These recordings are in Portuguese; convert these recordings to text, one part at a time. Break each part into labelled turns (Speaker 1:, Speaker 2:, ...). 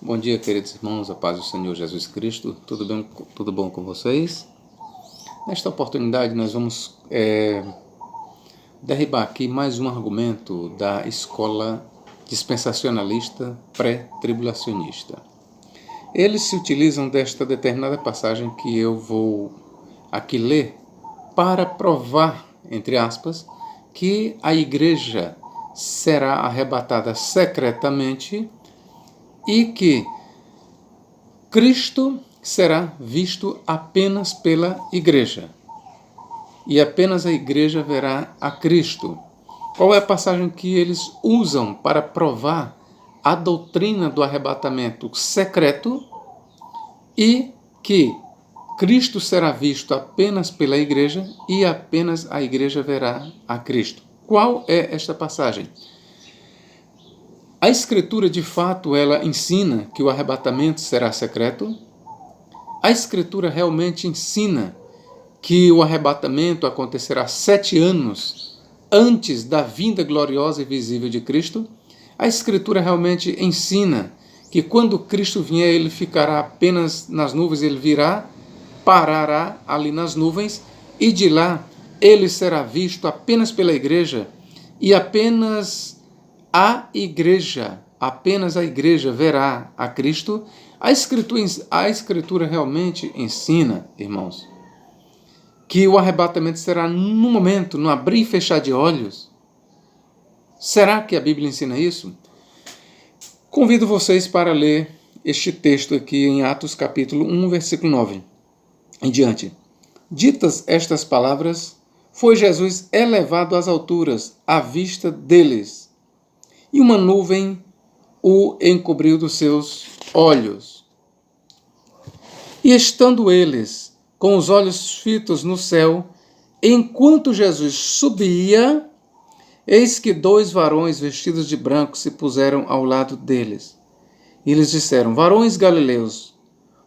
Speaker 1: Bom dia, queridos irmãos, a paz do Senhor Jesus Cristo, tudo bom com vocês? Nesta oportunidade nós vamos derribar aqui mais um argumento da escola dispensacionalista pré-tribulacionista. Eles se utilizam desta determinada passagem que eu vou aqui ler para provar, entre aspas, que a igreja será arrebatada secretamente e que Cristo será visto apenas pela igreja. E apenas a igreja verá a Cristo. Qual é a passagem que eles usam para provar a doutrina do arrebatamento secreto e que Cristo será visto apenas pela igreja e apenas a igreja verá a Cristo? Qual é esta passagem? A Escritura, de fato, ela ensina que o arrebatamento será secreto? A Escritura realmente ensina que o arrebatamento acontecerá 7 anos antes da vinda gloriosa e visível de Cristo? A Escritura realmente ensina que quando Cristo vier, ele ficará apenas nas nuvens, ele virá, parará ali nas nuvens e de lá ele será visto apenas pela igreja e apenas a igreja verá a Cristo? A Escritura realmente ensina, irmãos, que o arrebatamento será no momento, no abrir e fechar de olhos. Será que a Bíblia ensina isso? Convido vocês para ler este texto aqui em Atos capítulo 1, versículo 9 em diante. Ditas estas palavras, foi Jesus elevado às alturas, à vista deles, e uma nuvem o encobriu dos seus olhos. E estando eles com os olhos fitos no céu, enquanto Jesus subia, eis que 2 varões vestidos de branco se puseram ao lado deles. E lhes disseram: varões galileus,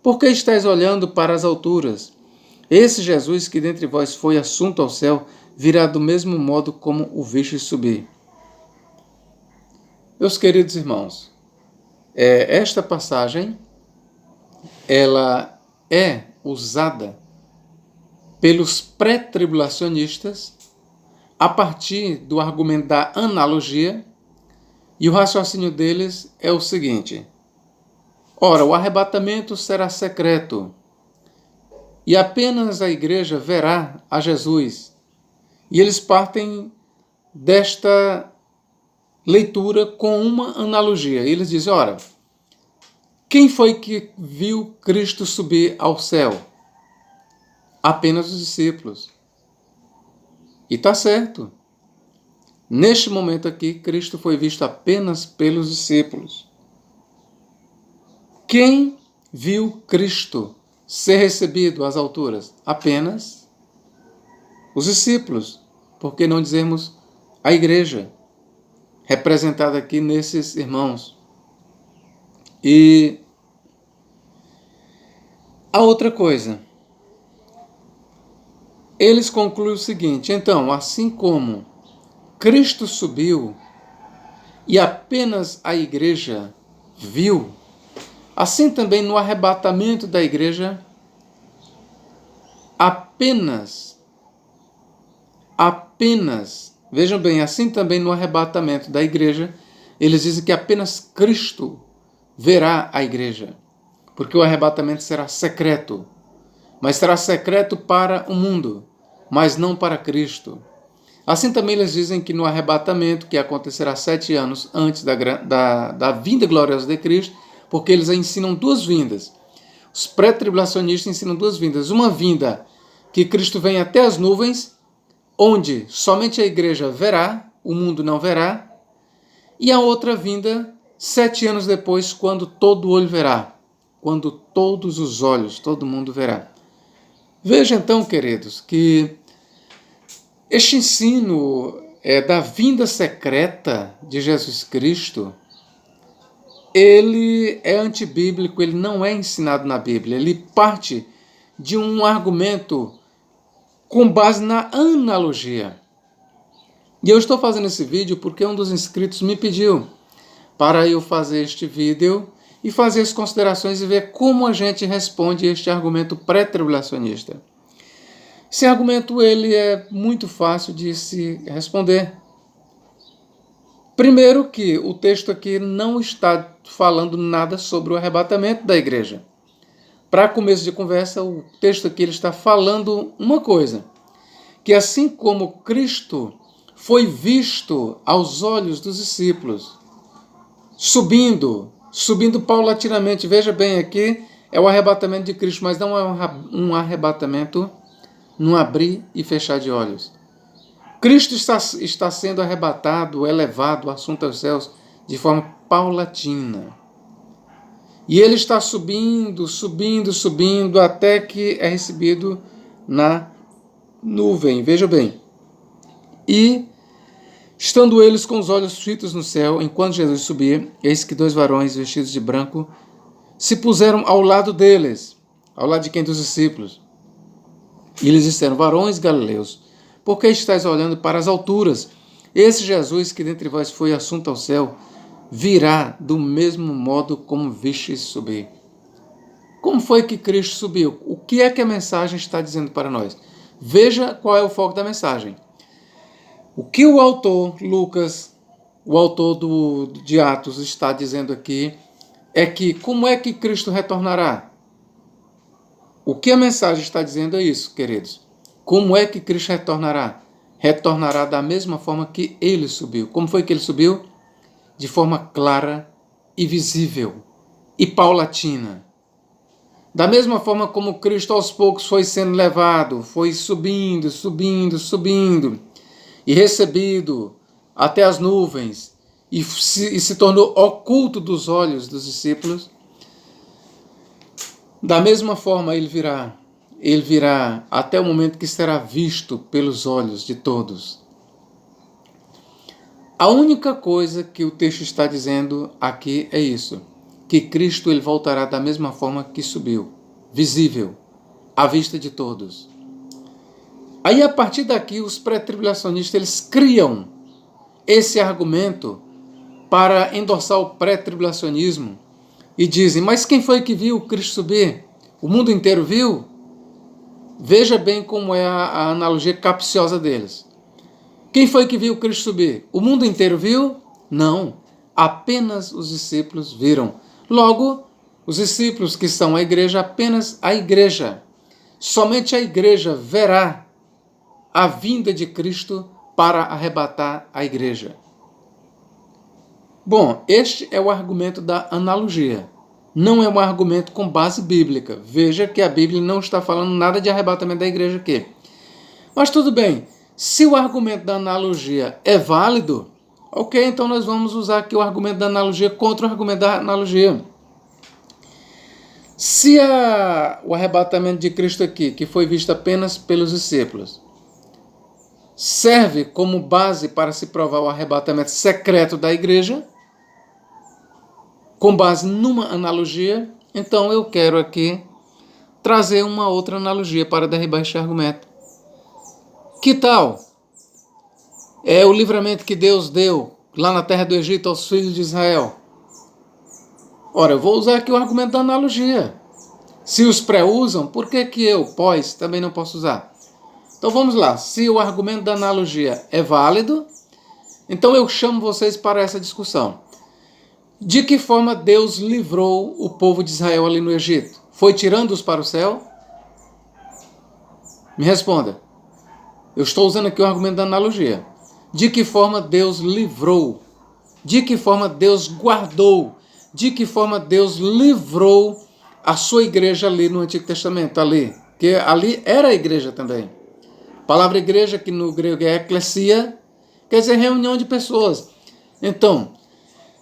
Speaker 1: por que estáis olhando para as alturas? Esse Jesus que dentre vós foi assunto ao céu, virá do mesmo modo como o vistes subir. Meus queridos irmãos, esta passagem ela é usada pelos pré-tribulacionistas a partir do argumento da analogia, e o raciocínio deles é o seguinte: ora, o arrebatamento será secreto e apenas a igreja verá a Jesus. E eles partem desta leitura com uma analogia. Eles dizem: ora, quem foi que viu Cristo subir ao céu? Apenas os discípulos. E está certo. Neste momento aqui, Cristo foi visto apenas pelos discípulos. Quem viu Cristo ser recebido às alturas? Apenas os discípulos. Por que não dizermos a igreja, representada aqui nesses irmãos? E a outra coisa, eles concluem o seguinte: então, assim como Cristo subiu e apenas a igreja viu, assim também no arrebatamento da igreja, apenas, vejam bem, assim também no arrebatamento da igreja, eles dizem que apenas Cristo verá a igreja, porque o arrebatamento será secreto, mas será secreto para o mundo, mas não para Cristo. Assim também eles dizem que no arrebatamento, que acontecerá 7 anos antes da vinda gloriosa de Cristo, porque eles ensinam 2 vindas. Os pré-tribulacionistas ensinam 2 vindas. Uma vinda que Cristo vem até as nuvens, onde somente a igreja verá, o mundo não verá. E a outra vinda, 7 anos depois, quando todo olho verá. Quando todos os olhos, todo mundo verá. Veja então, queridos, que este ensino da vinda secreta de Jesus Cristo, ele é antibíblico, ele não é ensinado na Bíblia. Ele parte de um argumento com base na analogia. E eu estou fazendo esse vídeo porque um dos inscritos me pediu para eu fazer este vídeo e fazer as considerações e ver como a gente responde a este argumento pré-tribulacionista. Esse argumento ele é muito fácil de se responder. Primeiro que o texto aqui não está falando nada sobre o arrebatamento da igreja. Para começo de conversa, o texto aqui ele está falando uma coisa, que assim como Cristo foi visto aos olhos dos discípulos, subindo paulatinamente, veja bem aqui, é o arrebatamento de Cristo, mas não é um arrebatamento num abrir e fechar de olhos. Cristo está sendo arrebatado, elevado, assunto aos céus, de forma paulatina. E ele está subindo, até que é recebido na nuvem. Veja bem. E, estando eles com os olhos fitos no céu, enquanto Jesus subia, eis que 2 varões vestidos de branco se puseram ao lado deles. Ao lado de quem? Dos discípulos. E eles disseram: varões galileus, por que estáis olhando para as alturas? Esse Jesus que dentre vós foi assunto ao céu, virá do mesmo modo como vistes subir. Como foi que Cristo subiu? O que é que a mensagem está dizendo para nós? Veja qual é o foco da mensagem. O que o autor, Lucas, o autor de Atos, está dizendo aqui é que como é que Cristo retornará? O que a mensagem está dizendo é isso, queridos. Como é que Cristo retornará? Retornará da mesma forma que ele subiu. Como foi que ele subiu? De forma clara e visível e paulatina. Da mesma forma como Cristo aos poucos foi sendo levado, foi subindo e recebido até as nuvens e se tornou oculto dos olhos dos discípulos, da mesma forma ele virá até o momento que será visto pelos olhos de todos. A única coisa que o texto está dizendo aqui é isso, que Cristo ele voltará da mesma forma que subiu, visível, à vista de todos. Aí a partir daqui os pré-tribulacionistas eles criam esse argumento para endossar o pré-tribulacionismo e dizem: mas quem foi que viu Cristo subir? O mundo inteiro viu? Veja bem como é a analogia capciosa deles. Quem foi que viu Cristo subir? O mundo inteiro viu? Não. Apenas os discípulos viram. Logo, os discípulos que são a igreja, apenas a igreja. Somente a igreja verá a vinda de Cristo para arrebatar a igreja. Bom, este é o argumento da analogia. Não é um argumento com base bíblica. Veja que a Bíblia não está falando nada de arrebatamento da igreja aqui. Mas tudo bem. Se o argumento da analogia é válido, ok, então nós vamos usar aqui o argumento da analogia contra o argumento da analogia. Se o arrebatamento de Cristo aqui, que foi visto apenas pelos discípulos, serve como base para se provar o arrebatamento secreto da igreja, com base numa analogia, então eu quero aqui trazer uma outra analogia para derribar este argumento. Que tal? É o livramento que Deus deu lá na terra do Egito aos filhos de Israel. Ora, eu vou usar aqui o argumento da analogia. Se os pré usam, por que eu, pós, também não posso usar? Então vamos lá. Se o argumento da analogia é válido, então eu chamo vocês para essa discussão. De que forma Deus livrou o povo de Israel ali no Egito? Foi tirando-os para o céu? Me responda. Eu estou usando aqui o argumento da analogia. De que forma Deus livrou? De que forma Deus guardou? De que forma Deus livrou a sua igreja ali no Antigo Testamento? Ali, que ali era a igreja também. A palavra igreja, que no grego é eklesia, quer dizer reunião de pessoas. Então,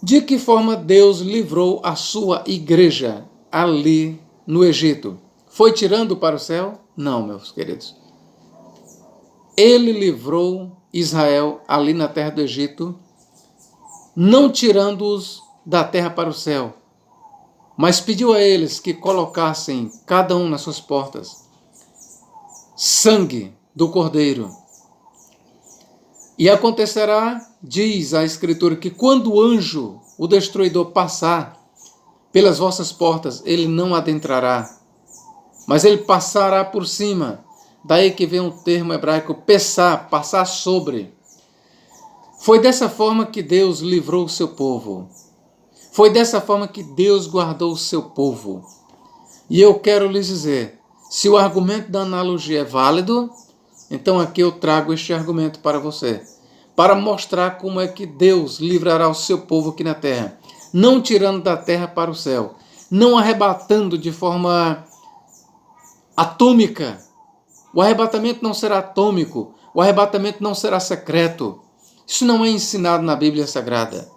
Speaker 1: de que forma Deus livrou a sua igreja ali no Egito? Foi tirando para o céu? Não, meus queridos. Ele livrou Israel ali na terra do Egito, não tirando-os da terra para o céu, mas pediu a eles que colocassem, cada um nas suas portas, sangue do Cordeiro. E acontecerá, diz a Escritura, que quando o anjo, o destruidor, passar pelas vossas portas ele não adentrará, mas ele passará por cima. Daí que vem o termo hebraico pesar, passar sobre. Foi dessa forma que Deus livrou o seu povo. Foi dessa forma que Deus guardou o seu povo. E eu quero lhes dizer, se o argumento da analogia é válido, então aqui eu trago este argumento para você, para mostrar como é que Deus livrará o seu povo aqui na terra, não tirando da terra para o céu, não arrebatando de forma atômica. O arrebatamento não será atômico, o arrebatamento não será secreto. Isso não é ensinado na Bíblia Sagrada.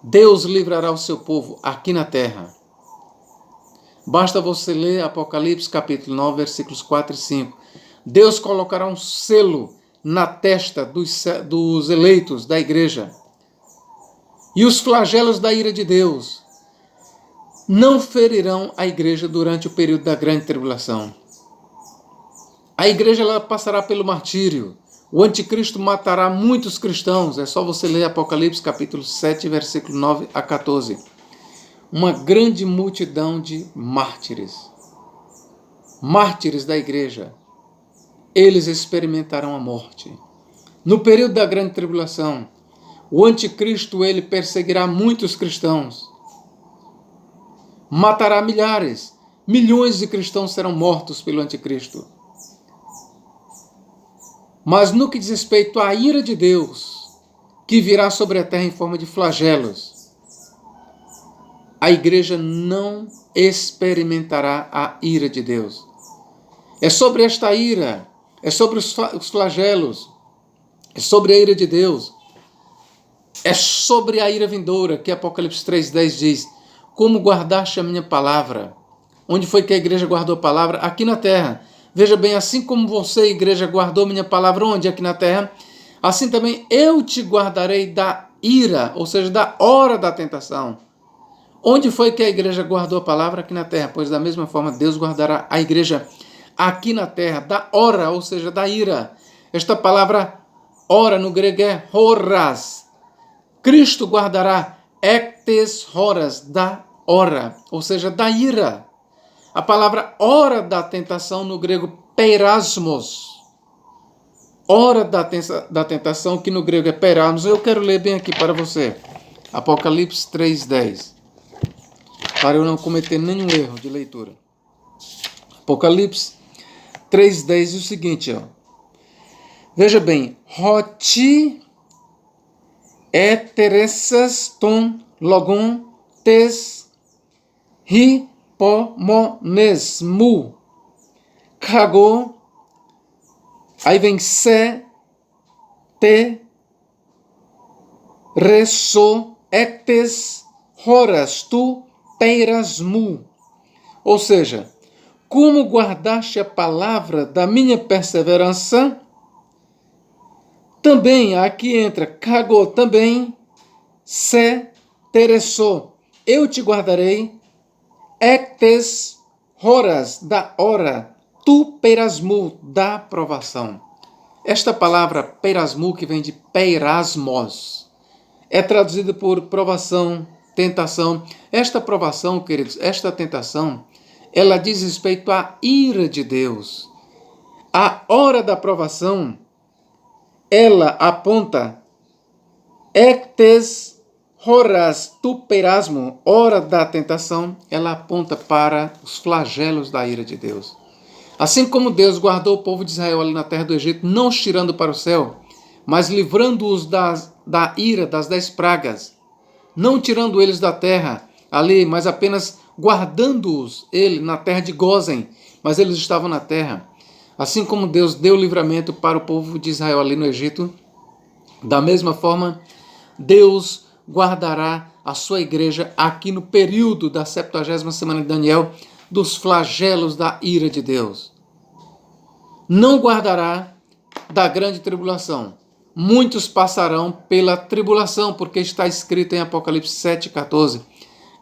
Speaker 1: Deus livrará o seu povo aqui na terra. Basta você ler Apocalipse capítulo 9, versículos 4 e 5. Deus colocará um selo na testa dos eleitos da igreja. E os flagelos da ira de Deus não ferirão a igreja durante o período da grande tribulação. A igreja ela passará pelo martírio. O anticristo matará muitos cristãos. É só você ler Apocalipse capítulo 7, versículo 9 a 14. Uma grande multidão de mártires. Mártires da igreja. Eles experimentarão a morte. No período da grande tribulação, o anticristo ele perseguirá muitos cristãos. Matará milhares. Milhões de cristãos serão mortos pelo anticristo. Mas no que diz respeito à ira de Deus, que virá sobre a terra em forma de flagelos, a igreja não experimentará a ira de Deus. É sobre esta ira, é sobre os flagelos, é sobre a ira de Deus, é sobre a ira vindoura, que Apocalipse 3,10 diz, como guardaste a minha palavra. Onde foi que a igreja guardou a palavra? Aqui na terra. Veja bem, assim como você, igreja, guardou minha palavra onde? Aqui na terra. Assim também eu te guardarei da ira, ou seja, da hora da tentação. Onde foi que a igreja guardou a palavra? Aqui na terra. Pois da mesma forma Deus guardará a igreja aqui na terra, da hora, ou seja, da ira. Esta palavra hora no grego é horas. Cristo guardará ectes horas, da hora, ou seja, da ira. A palavra hora da tentação no grego peirasmos. Hora da tentação, que no grego é peirasmos. Eu quero ler bem aqui para você. Apocalipse 3,10. Para eu não cometer nenhum erro de leitura. Apocalipse 3,10 diz o seguinte, ó. Veja bem. Roti eteressas ton logon tes pomonesmu. Cagou. Aí vem se, te, reso, ectes, horas, tu, peirasmu. Ou seja, como guardaste a palavra da minha perseverança, também aqui entra, cagou também, se, teresso, eu te guardarei, ectes, horas, da hora, tu peirasmu, da provação. Esta palavra peirasmu, que vem de peirasmos, é traduzida por provação, tentação. Esta provação, queridos, esta tentação, ela diz respeito à ira de Deus. A hora da provação, ela aponta ectes horas tu peirasmo, hora da tentação, ela aponta para os flagelos da ira de Deus. Assim como Deus guardou o povo de Israel ali na terra do Egito, não os tirando para o céu, mas livrando-os da ira, das 10 pragas, não tirando eles da terra ali, mas apenas guardando-os ele na terra de Gósen, mas eles estavam na terra. Assim como Deus deu livramento para o povo de Israel ali no Egito, da mesma forma, Deus guardará a sua igreja aqui no período da 70ª semana de Daniel, dos flagelos da ira de Deus. Não guardará da grande tribulação. Muitos passarão pela tribulação, porque está escrito em Apocalipse 7,14.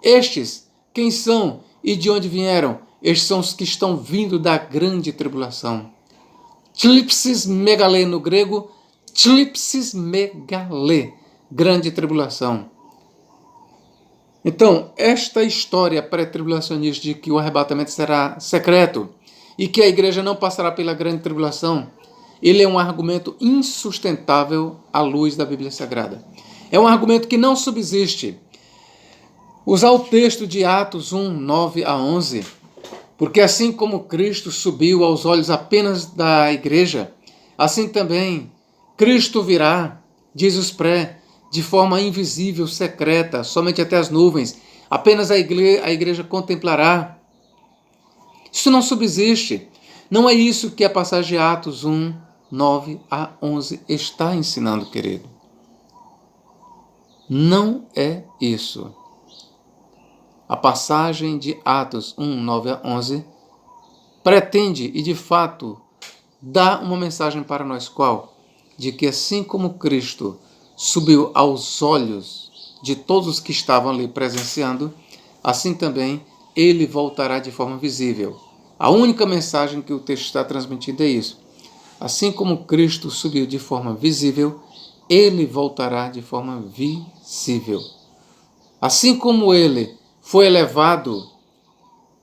Speaker 1: Estes, quem são e de onde vieram? Estes são os que estão vindo da grande tribulação. Tlipsis megalê no grego, tlipsis megalê, grande tribulação. Então, esta história pré-tribulacionista de que o arrebatamento será secreto e que a igreja não passará pela grande tribulação, ele é um argumento insustentável à luz da Bíblia Sagrada. É um argumento que não subsiste. Usar o texto de Atos 1, 9 a 11, porque assim como Cristo subiu aos olhos apenas da igreja, assim também Cristo virá, diz os de forma invisível, secreta, somente até as nuvens. Apenas a igreja contemplará. Isso não subsiste. Não é isso que a passagem de Atos 1, 9 a 11 está ensinando, querido. Não é isso. A passagem de Atos 1, 9 a 11 pretende e de fato dá uma mensagem para nós qual? De que assim como Cristo subiu aos olhos de todos os que estavam ali presenciando, assim também ele voltará de forma visível. A única mensagem que o texto está transmitindo é isso. Assim como Cristo subiu de forma visível, ele voltará de forma visível. Assim como ele foi elevado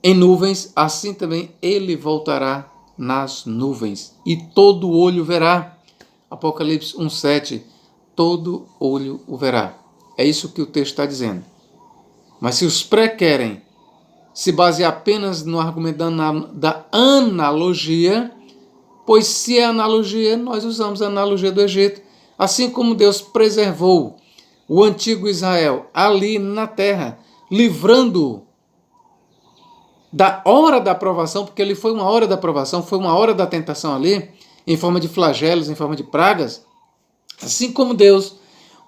Speaker 1: em nuvens, assim também ele voltará nas nuvens. E todo olho verá. Apocalipse 1,7. Todo olho o verá. É isso que o texto está dizendo. Mas se os querem se basear apenas no argumento da analogia, pois se é analogia, nós usamos a analogia do Egito. Assim como Deus preservou o antigo Israel ali na terra, livrando-o da hora da aprovação, porque ali foi uma hora da aprovação, foi uma hora da tentação ali, em forma de flagelos, em forma de pragas. Assim como Deus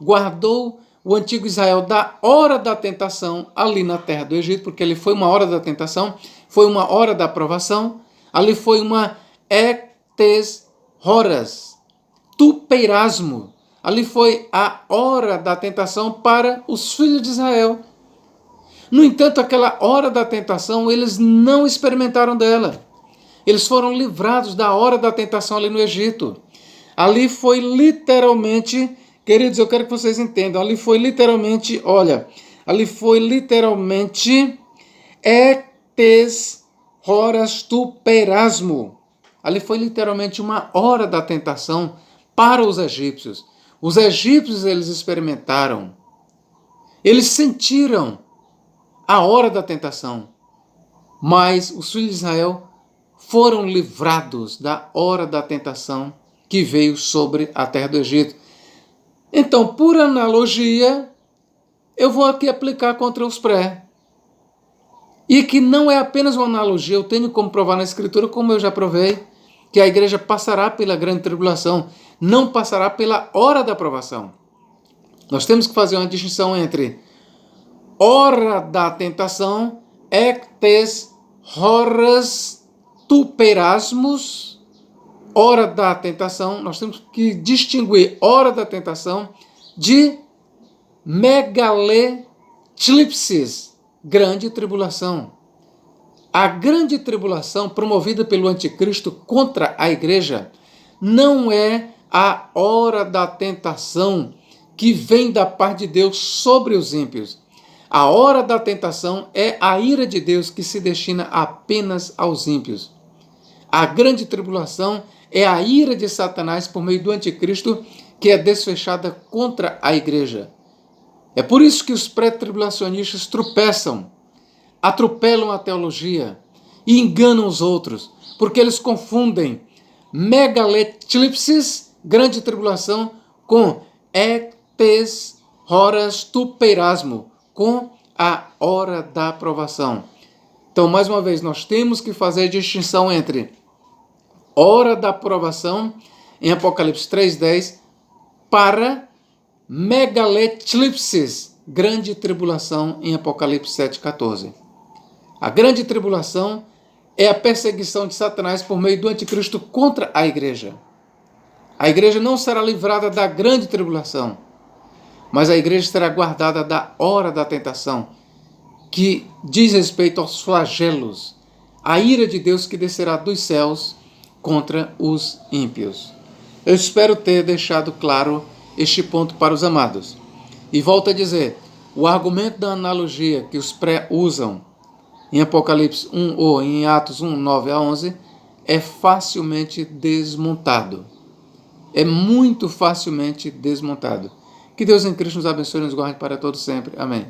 Speaker 1: guardou o antigo Israel da hora da tentação ali na terra do Egito, porque ali foi uma hora da tentação, foi uma hora da aprovação, ali foi uma ectes horas, tupeirasmo, ali foi a hora da tentação para os filhos de Israel. No entanto, aquela hora da tentação, eles não experimentaram dela. Eles foram livrados da hora da tentação ali no Egito. Ali foi literalmente, queridos, eu quero que vocês entendam, ali foi literalmente, ali foi literalmente ectes horas tu perasmo. Ali foi literalmente uma hora da tentação para os egípcios. Os egípcios, eles experimentaram, eles sentiram a hora da tentação, mas os filhos de Israel foram livrados da hora da tentação que veio sobre a terra do Egito. Então, por analogia, eu vou aqui aplicar contra os E que não é apenas uma analogia, eu tenho como provar na Escritura, como eu já provei, que a igreja passará pela grande tribulação, não passará pela hora da aprovação. Nós temos que fazer uma distinção entre hora da tentação, ectes horas tuperasmos, hora da tentação, nós temos que distinguir hora da tentação de megaleclipsis, grande tribulação. A grande tribulação promovida pelo anticristo contra a igreja não é a hora da tentação que vem da parte de Deus sobre os ímpios. A hora da tentação é a ira de Deus que se destina apenas aos ímpios. A grande tribulação é a ira de Satanás por meio do anticristo que é desfechada contra a igreja. É por isso que os pré-tribulacionistas tropeçam, atropelam a teologia e enganam os outros, porque eles confundem megaleclipsis, grande tribulação, com ectes horas tuperasmo, com a hora da aprovação. Então, mais uma vez, nós temos que fazer a distinção entre hora da aprovação, em Apocalipse 3,10, para megaleclipsis, grande tribulação, em Apocalipse 7,14. A grande tribulação é a perseguição de Satanás por meio do anticristo contra a igreja. A igreja não será livrada da grande tribulação, mas a igreja será guardada da hora da tentação, que diz respeito aos flagelos, a ira de Deus que descerá dos céus contra os ímpios. Eu espero ter deixado claro este ponto para os amados. E volto a dizer, O argumento da analogia que os pré usam em Apocalipse 1 ou em Atos 1, 9 a 11 é facilmente desmontado. É muito facilmente desmontado. Que Deus em Cristo nos abençoe e nos guarde para todos sempre. Amém.